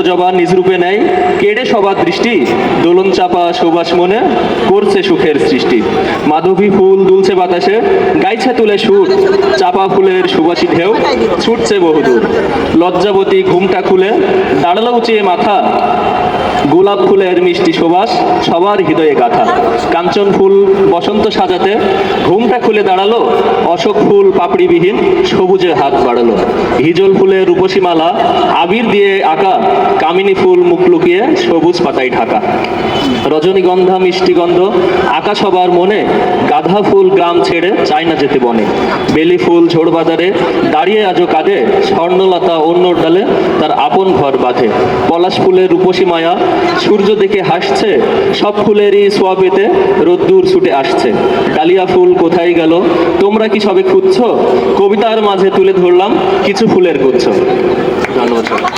জবা নিজ রূপে নেয়, কেড়ে সবার দৃষ্টি, দোলন চাপা সুবাস মনে করছে সুখের সৃষ্টি। মাধবী ফুল দুলছে বাতাসে, গাইছে তুলে সুর, চাপা ফুলের সুবাসী ঢেউ ছুটছে বহুদূর। লজ্জাবতী ঘুমটা খুলে দাঁড়ালো উঁচিয়ে মাথা, গোলাপ ফুলের মিষ্টি সুবাস সবার হৃদয়ে গাথা। কাঞ্চন ফুল বসন্ত সাজাতে ঘুমটা খুলে দাঁড়ালো, অশোক ফুল পাপড়িবিহীন সবুজে হাত বাড়ালো। হিজল ফুলের রূপসী মালা আবির দিয়ে আঁকা, কামিনী ফুল মুখ লুকিয়ে সবুজ পাতায় ঢাকা। রজনীগন্ধা মিষ্টি গন্ধ আকাশ সবার মনে, গাধা ফুল গ্রাম ছেড়ে চায় না যেতে বনে। বেলি ফুল ঝোড় বাজারে দাঁড়িয়ে আজও কাঁদে, স্বর্ণলতা অন্যর ডালে তার আপন ঘর বাঁধে। পলাশ ফুলের রূপসী মায়া সূর্য দেখে হাসছে, সব ফুলেরই ছোঁয়া পেতে রোদ্দুর ছুটে আসছে। ডালিয়া ফুল কোথায় গেল তোমরা কি সবে খুঁজছো, কবিতার মাঝে তুলে ধরলাম কিছু ফুলের গুচ্ছ। ধন্যবাদ।